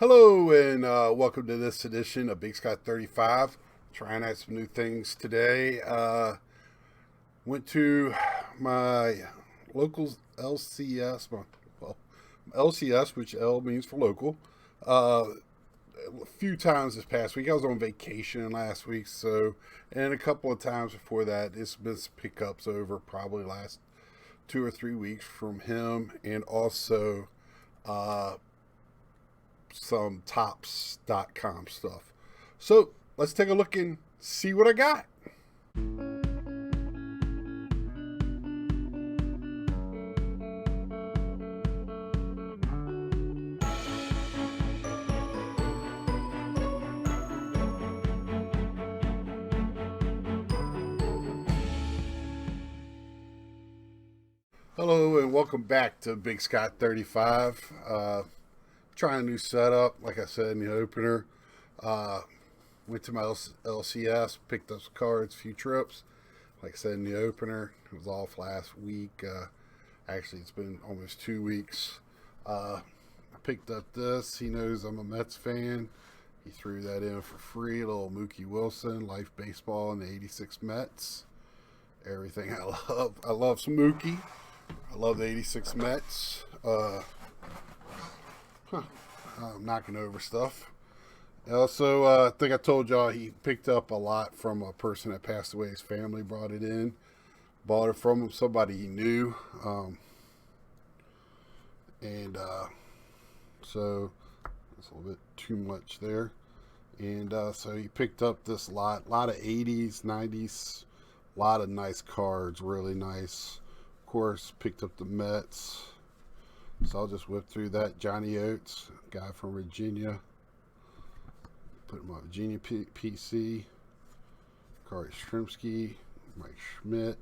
Hello and welcome to this edition of Big Scott 35. Trying out some new things today. Went to my local LCS, LCS, which L means for local, a few times this past week. I was on vacation last week, and a couple of times before that. It's been pickups over probably last 2 or 3 weeks from him, and also uh, some tops.com stuff. So let's take a look and see what I got. Hello and welcome back to Big Scott 35. Trying a new setup, like I said in the opener. Uh, Went to my LCS, picked up some cards, a few trips. Like I said in the opener, it was off last week. Actually, it's been almost 2 weeks. I picked up this. He knows I'm a Mets fan. He threw that in for free. A little Mookie Wilson, Life Baseball, and the '86 Mets. Everything I love. I love some Mookie. I love the '86 Mets. I'm knocking over stuff. Also, I think I told y'all he picked up a lot from a person that passed away. His family brought it in, bought it from him, somebody he knew. And so it's a little bit too much there. And so he picked up this lot of 80s, 90s, a lot of nice cards, really nice. Of course, picked up the Mets. So I'll just whip through that. Johnny Oates, guy from Virginia. Put my Virginia PC. Corey Shrimsky, Mike Schmidt,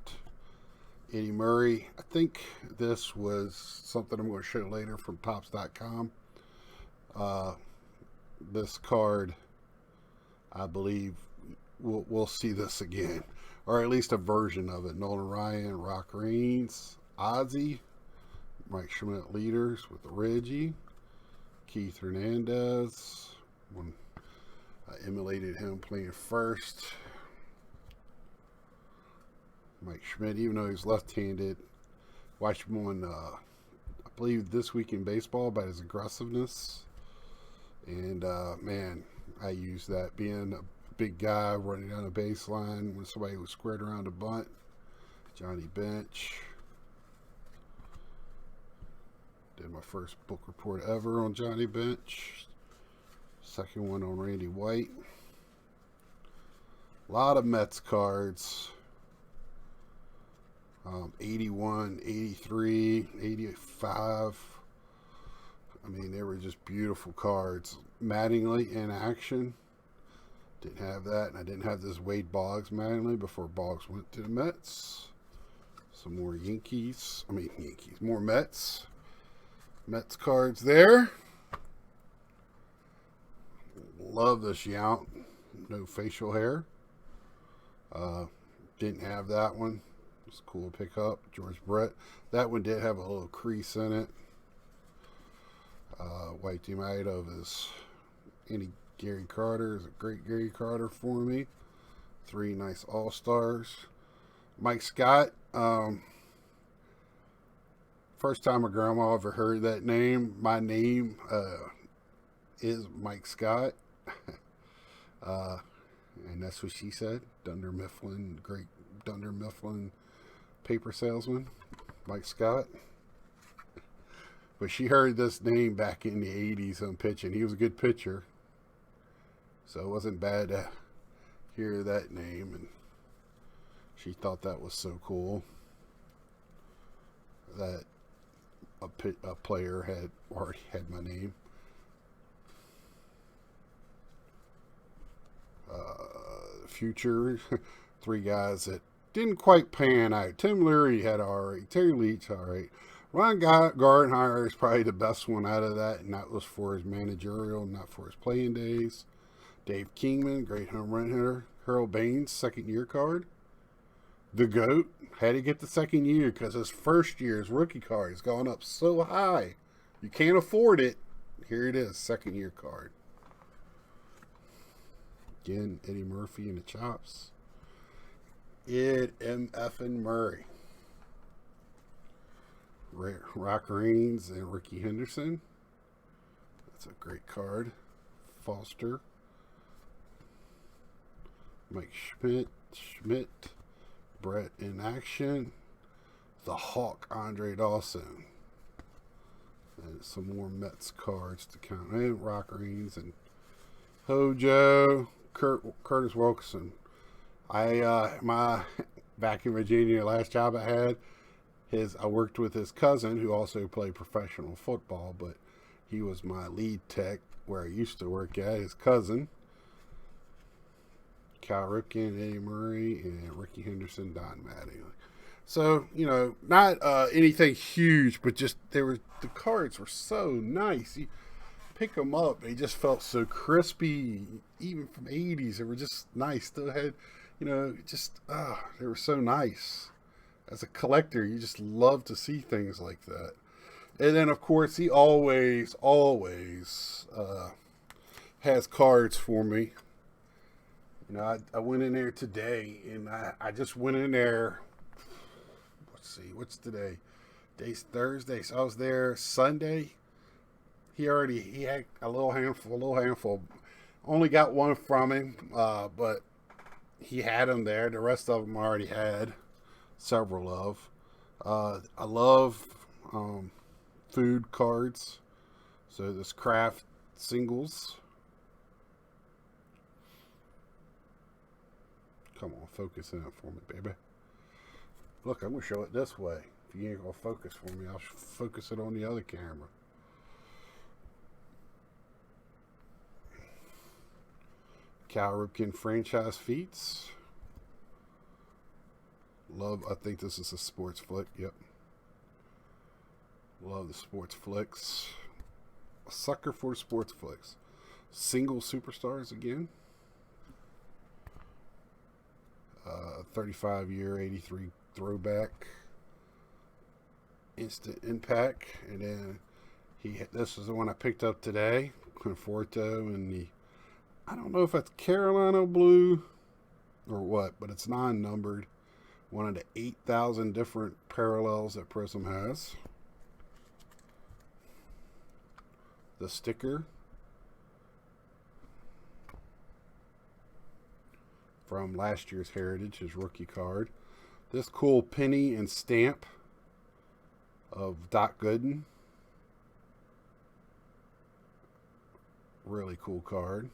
Eddie Murray. I think this was something I'm going to show later from Tops.com. This card, I believe, we'll see this again, or at least a version of it. Nolan Ryan, Rock Reigns, Ozzy, Mike Schmidt leaders with Reggie, Keith Hernandez. When I emulated him playing first. Mike Schmidt, even though he's left-handed, watched him on, I believe, This Week in Baseball about his aggressiveness. And, man, I used that. Being a big guy running down the baseline when somebody was squared around a bunt. Johnny Bench. Did my first book report ever on Johnny Bench. Second one on Randy White. A lot of Mets cards. 81, 83, 85. I mean, they were just beautiful cards. Mattingly in action. Didn't have that. And I didn't have this Wade Boggs Mattingly before Boggs went to the Mets. Some more Yankees. More Mets. Mets cards there. Love this Yount. No facial hair. Didn't have that one. It's cool to pick up. George Brett. That one did have a little crease in it. Wiped him out of his Gary Carter. Is a great Gary Carter for me. 3 nice All-Stars. Mike Scott. First time my grandma ever heard that name. My name is Mike Scott. And that's what she said. Dunder Mifflin, great Dunder Mifflin paper salesman, Mike Scott. But she heard this name back in the 80s on pitching. He was a good pitcher. So it wasn't bad to hear that name. And she thought that was so cool that a player had already had my name. Future, 3 guys that didn't quite pan out. Tim Leary had alright. Terry Leach alright. Ron Gardenhire is probably the best one out of that, and that was for his managerial, not for his playing days. Dave Kingman, great home run hitter. Harold Baines, second year card. The GOAT had to get the second year because his first year's rookie card has gone up so high. You can't afford it. here it is, second year card. Again, Eddie Murphy and the chops. Ed M. F. and Murray. Rock Reigns and Ricky Henderson. That's a great card. Foster. Mike Schmidt. Brett in action. The Hawk, Andre Dawson. And some more Mets cards to count in. Rock Reigns and Hojo. Curtis Wilkerson. My back in Virginia, last job I had, I worked with his cousin who also played professional football, but he was my lead tech where I used to work at. His cousin, Cal Ripken, Eddie Murray, and Ricky Henderson, Don Mattingly. So, not anything huge, but just the cards were so nice. You pick them up, they just felt so crispy, even from 80s. They were just nice. Still had, they were so nice. As a collector, you just love to see things like that. And then, of course, he always has cards for me. I went in there today, and I just went in there. Let's see, what's today? Today's Thursday, so I was there Sunday. He had a little handful. Only got one from him, but he had them there. The rest of them I already had several of. I love food cards. So this Kraft singles. Come on, focus in it for me, baby. Look, I'm going to show it this way. If you ain't going to focus for me, I'll focus it on the other camera. Cal Ripken franchise feats. I think this is a sports flick. Yep. Love the sports flicks. A sucker for sports flicks. Single superstars again. 35-year, 83 throwback. Instant impact. And then this is the one I picked up today. Conforto and I don't know if that's Carolina blue or what, but it's non-numbered. One of the 8,000 different parallels that Prism has. The sticker from last year's Heritage, his rookie card. This cool penny and stamp of Doc Gooden. Really cool card.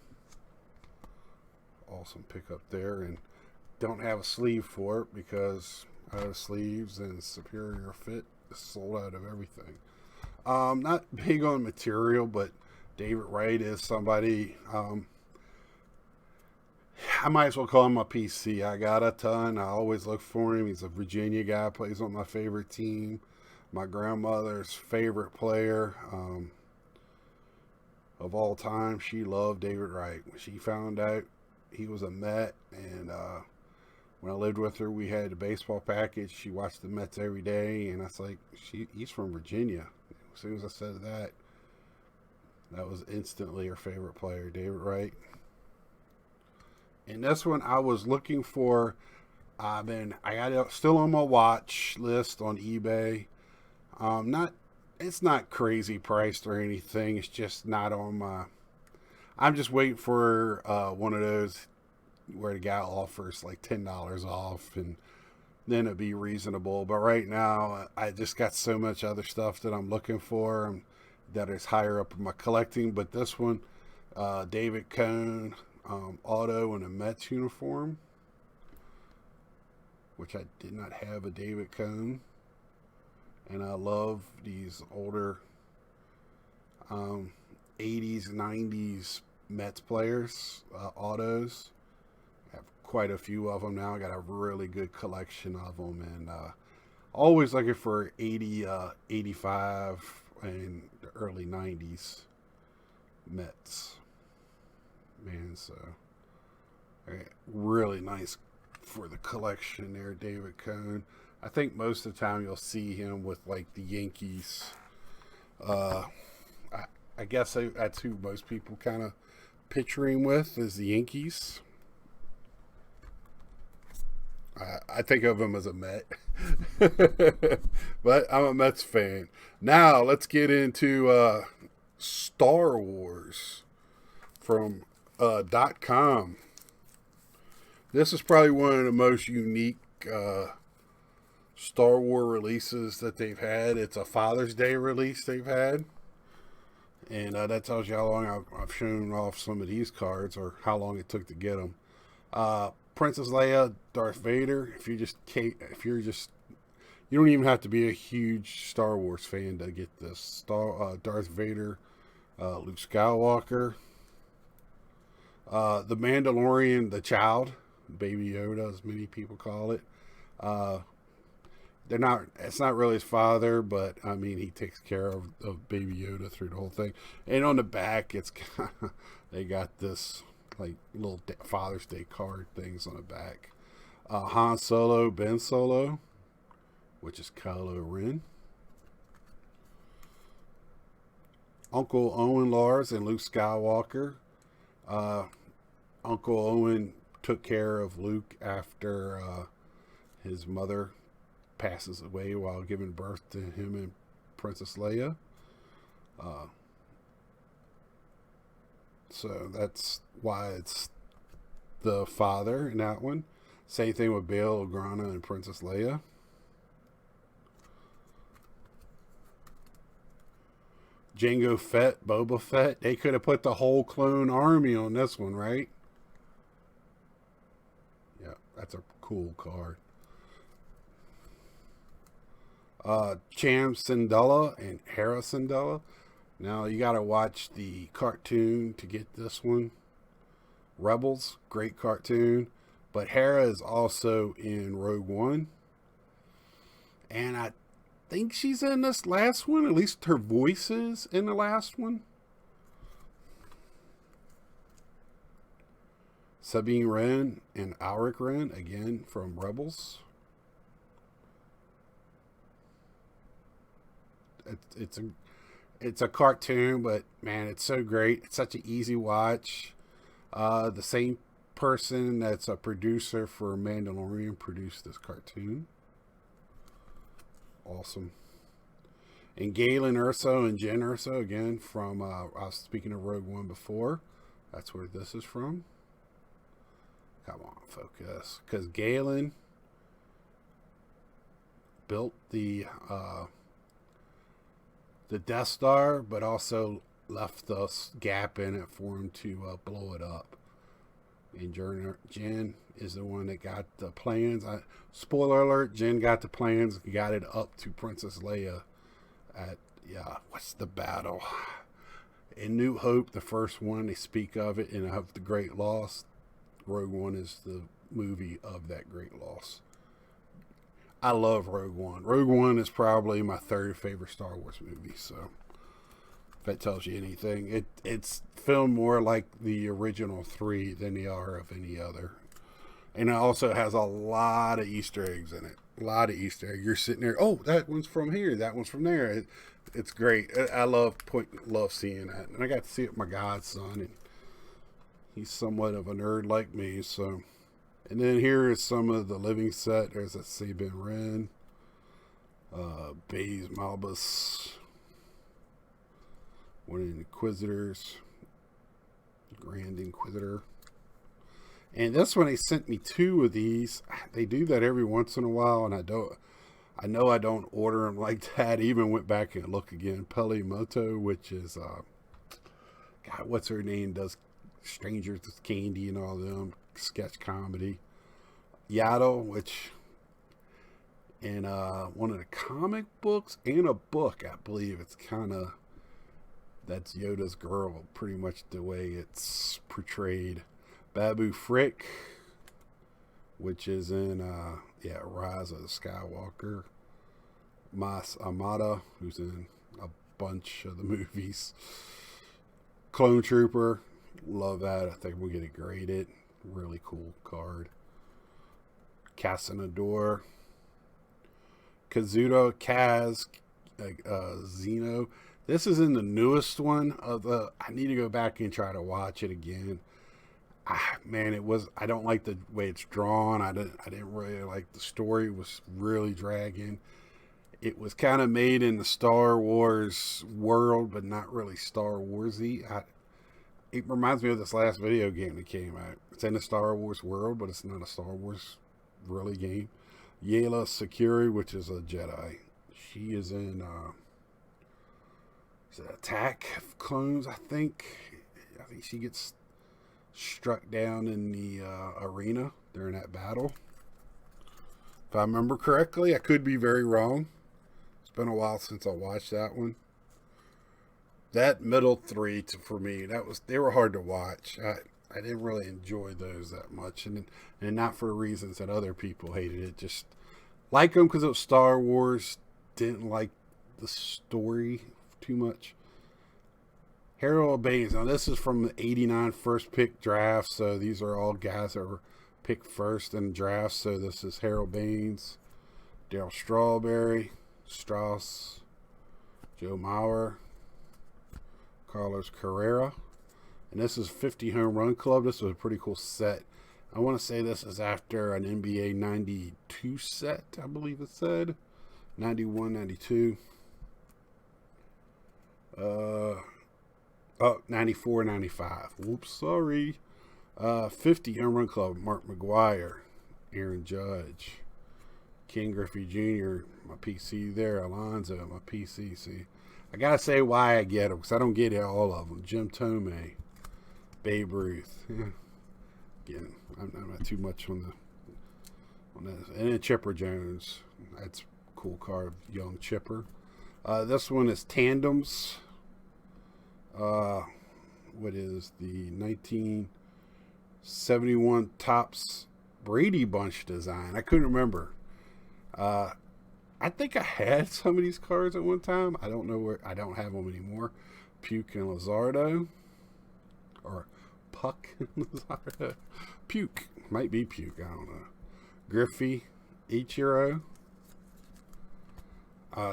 Awesome pickup there, and don't have a sleeve for it because out of sleeves and superior fit is sold out of everything. Not big on material, but David Wright is somebody I might as well call him my PC. I got a ton. I always look for him. He's a Virginia guy, plays on my favorite team. My grandmother's favorite player of all time. She loved David Wright. When she found out he was a Met, and when I lived with her, we had a baseball package. She watched the Mets every day, and I was like, he's from Virginia. As soon as I said that was instantly her favorite player, David Wright. And this one I was looking for. I got it still on my watch list on eBay. It's not crazy priced or anything. It's just not on my. I'm just waiting for one of those where the guy offers like $10 off, and then it'd be reasonable. But right now, I just got so much other stuff that I'm looking for that is higher up in my collecting. But this one, David Cone. Auto in a Mets uniform, which I did not have a David Cone, and I love these older 80s, 90s Mets players, autos. I have quite a few of them now. I got a really good collection of them, and always looking for 80, 85, and the early 90s Mets. Man, so really nice for the collection there, David Cone. I think most of the time you'll see him with like the Yankees. I guess that's who most people kind of picture him with, is the Yankees. I think of him as a Met, but I'm a Mets fan. Now let's get into Star Wars from .com. This is probably one of the most unique Star Wars releases that they've had. It's a Father's Day release they've had. And that tells you how long I've shown off some of these cards, or how long it took to get them. Princess Leia, Darth Vader. If you're just, you don't even have to be a huge Star Wars fan to get this. Darth Vader, Luke Skywalker, the Mandalorian, the child, Baby Yoda, as many people call it. It's not really his father, but I mean, he takes care of Baby Yoda through the whole thing. And on the back, it's kind of, they got this like little Father's Day card things on the back. Han Solo, Ben Solo, which is Kylo Ren. Uncle Owen Lars and Luke Skywalker. Uncle Owen took care of Luke after his mother passes away while giving birth to him and Princess Leia. So that's why it's the father in that one. Same thing with Bail Organa and Princess Leia. Jango Fett, Boba Fett. They could have put the whole clone army on this one, right? Yeah, that's a cool card. Cham Syndulla and Hera Syndulla. Now you got to watch the cartoon to get this one. Rebels, great cartoon, but Hera is also in Rogue One, and I think she's in this last one. At least her voice is in the last one. Sabine Wren and Alric Wren, again from Rebels. It's a cartoon, but man, it's so great. It's such an easy watch. The same person that's a producer for Mandalorian produced this cartoon. Awesome. And Galen Erso and Jen Erso, again from, I was speaking of Rogue One before. That's where this is from. Come on, focus. Because Galen built the Death Star, but also left a gap in it for him to blow it up. And Jen is the one that got the plans. Spoiler alert, Jen got the plans, got it up to Princess Leia at, what's the battle? In New Hope, the first one, they speak of it, and of the Great Loss. Rogue One is the movie of that great loss. I love Rogue One. Rogue One is probably my third favorite Star Wars movie, so if that tells you anything. It's filmed more like the original three than they are of any other. And it also has a lot of Easter eggs in it. A lot of Easter eggs. You're sitting there, oh, that one's from here, that one's from there. It's great. I love seeing that. And I got to see it with my godson, and he's somewhat of a nerd like me, so... And then here is some of the living set. There's a Sabine Wren, Baze Malbus, one of the Inquisitors, Grand Inquisitor. And this one, they sent me 2 of these. They do that every once in a while, and I know I don't order them like that. I even went back and looked again. Peli Moto, which is, God, what's her name? Does Strangers with Candy and all them. Sketch comedy. Yaddle, which in one of the comic books and a book, I believe it's kind of, that's Yoda's girl, pretty much the way it's portrayed. Babu Frick, which is in Rise of the Skywalker. Mas Amata, who's in a bunch of the movies. Clone Trooper, love that. I think we'll get it graded. Really cool card. Casanador, Kazuto, Kaz, Zeno. This is in the newest one of the. I need to go back and try to watch it again. Man, it was. I don't like the way it's drawn. I didn't really like the story. It was really dragging. It was kind of made in the Star Wars world, but not really Star Warsy. It reminds me of this last video game that came out. It's in the Star Wars world, but it's not a Star Wars really game. Yayla Securi, which is a Jedi. She is in is it Attack of Clones, I think. I think she gets struck down in the arena during that battle. If I remember correctly, I could be very wrong. It's been a while since I watched that one. That middle three for me, they were hard to watch. I didn't really enjoy those that much, and not for reasons that other people hated it. Just like them because it was Star Wars. Didn't like the story too much. Harold Baines. Now this is from the '89 first pick draft, so these are all guys that were picked first in the draft. So this is Harold Baines, Darryl Strawberry, Strauss, Joe Mauer, Carlos Carrera. And this is 50 Home Run Club. This was a pretty cool set. I want to say this is after an NBA 92 set, I believe it said. 91, 92. 94, 95. Whoops, sorry. 50 Home Run Club. Mark McGuire, Aaron Judge, Ken Griffey Jr., my PC there. Alonzo, my PC. See, I got to say why I get them, because I don't get all of them. Jim Thome, Babe Ruth. Yeah. Again, I'm not too much on this. And then Chipper Jones. That's a cool card, young Chipper. This one is Tandems. What is the 1971 Topps Brady Bunch design? I couldn't remember. I think I had some of these cards at one time. I don't know where. I don't have them anymore. Puke and Luzardo. Or Puck and Luzardo. Puke. Might be Puke. I don't know. Griffey. Ichiro.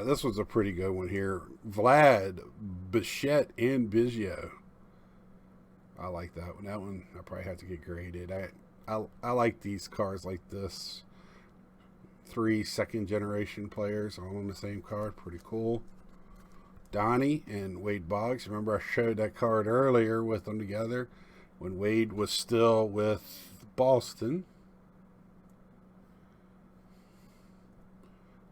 This was a pretty good one here. Vlad, Bichette, and Biggio. I like that one. That one I probably have to get graded. I like these cards like this. 3 second-generation players all on the same card. Pretty cool. Donnie and Wade Boggs. Remember I showed that card earlier with them together when Wade was still with Boston.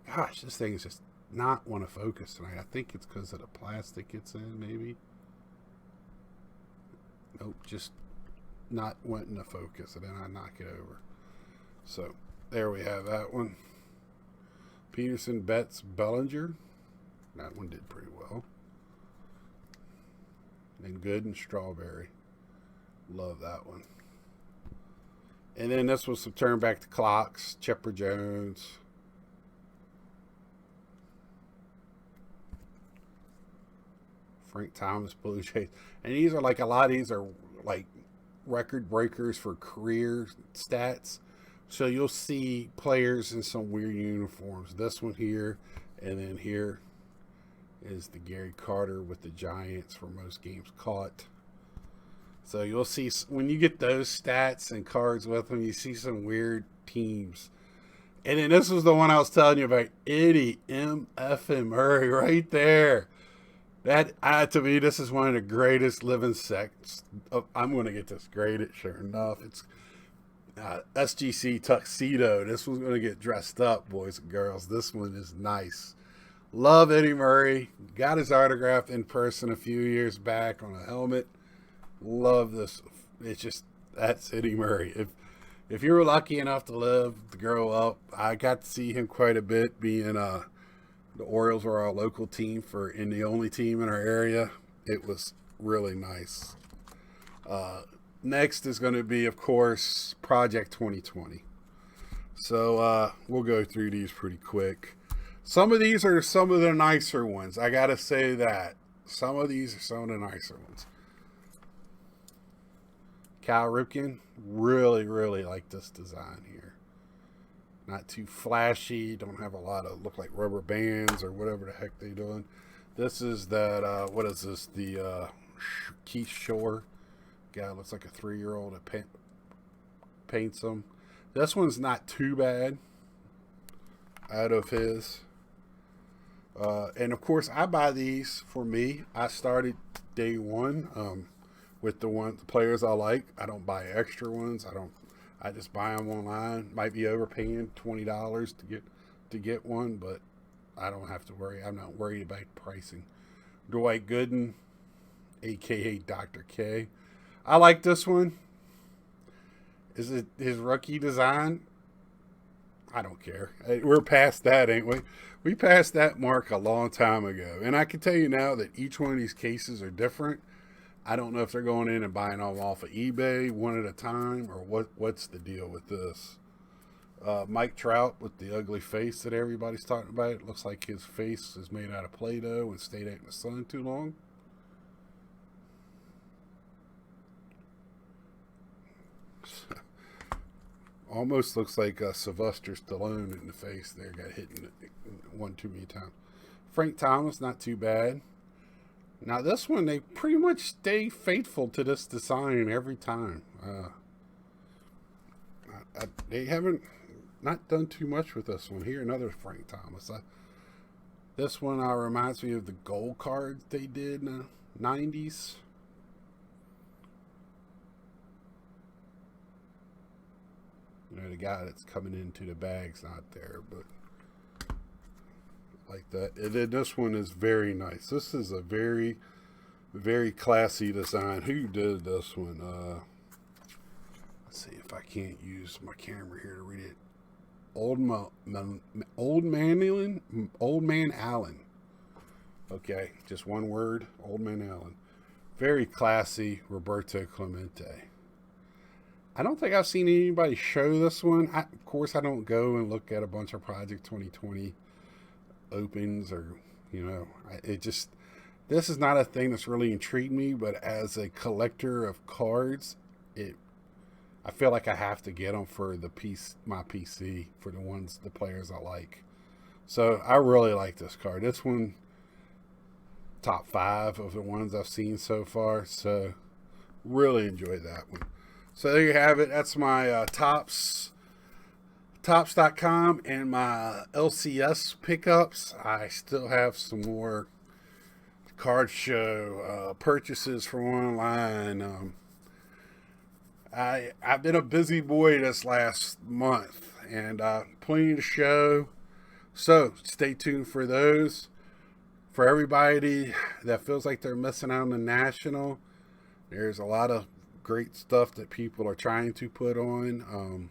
Gosh, this thing is just not want to focus tonight. I think it's because of the plastic it's in, maybe. Nope, just not wanting to focus, and then I knock it over. So there we have that one. Peterson, Betts, Bellinger. That one did pretty well. And Good and Strawberry. Love that one. And then this was some turn back to clocks. Chipper Jones. Frank Thomas, Blue Jays. And these are like, a lot of these are like record breakers for career stats. So you'll see players in some weird uniforms. This one here, and then here is the Gary Carter with the Giants for most games caught. So you'll see, when you get those stats and cards with them, you see some weird teams. And then this was the one I was telling you about, Eddie M.F. Murray right there. That, to me, this is one of the greatest living sets. I'm going to get this graded, sure enough. It's SGC Tuxedo. This one's going to get dressed up, boys and girls. This one is nice. Love Eddie Murray. Got his autograph in person a few years back on a helmet. Love this. It's just, that's Eddie Murray. If you were lucky enough to grow up, I got to see him quite a bit, being the Orioles were our local team and the only team in our area. It was really nice. Next is going to be, of course, Project 2020. So we'll go through these pretty quick. Some of these are some of the nicer ones. I got to say that. Some of these are some of the nicer ones. Cal Ripken, really, really like this design here. Not too flashy. Don't have a lot of look like rubber bands or whatever the heck they're doing. This is that, what is this? The Keith Shore guy. Looks like a 3-year-old that paints them. This one's not too bad out of his. And of course, I buy these for me. I started day one with the players I like. I don't buy extra ones. I just buy them online. Might be overpaying $20 to get one, but I don't have to worry. I'm not worried about pricing. Dwight Gooden, aka Dr. K. I like this one. Is it his rookie design? I don't care. We're past that, ain't we? We passed that mark a long time ago. And I can tell you now that each one of these cases are different. I don't know if they're going in and buying them off of eBay one at a time or what's the deal with this. Mike Trout with the ugly face that everybody's talking about. It looks like his face is made out of Play-Doh and stayed out in the sun too long. Almost looks like Sylvester Stallone in the face there. Got hit in one too many times. Frank Thomas, not too bad. Now this one, they pretty much stay faithful to this design every time. They haven't not done too much with this one. Here, another Frank Thomas. This one reminds me of the gold cards they did in the 90s. You know, the guy that's coming into the bag's not there, but like that. And then this one is very nice. This is a very, very classy design. Who did this one? Let's see if I can't use my camera here to read it. Old Man Allen. Okay, just one word. Old Man Allen. Very classy. Roberto Clemente. I don't think I've seen anybody show this one. Of course, I don't go and look at a bunch of Project 2020 opens or, you know, this is not a thing that's really intrigued me, but as a collector of cards, I feel like I have to get them for my PC, for the players I like. So I really like this card. This one, top 5 of the ones I've seen so far. So really enjoyed that one. So there you have it. That's my Topps.com and my LCS pickups. I still have some more card show purchases from online. I've been a busy boy this last month and plenty to show. So stay tuned for those. For everybody that feels like they're missing out on the National, there's a lot of great stuff that people are trying to put on.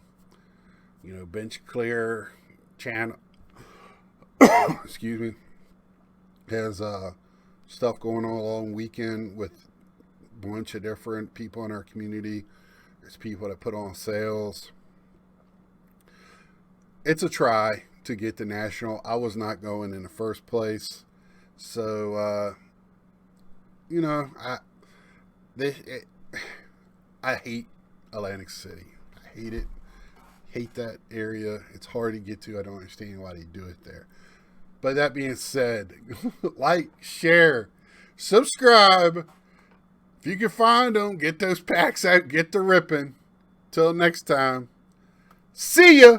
You know, Bench Clear channel, excuse me, has stuff going on all weekend with a bunch of different people in our community. There's people that put on sales. It's a try to get the National. I was not going in the first place. So, you know, I hate Atlantic City. I hate it. Hate that area. It's hard to get to. I don't understand why they do it there. But that being said, like, share, subscribe. If you can find them, get those packs out, get the ripping. Till next time, see ya.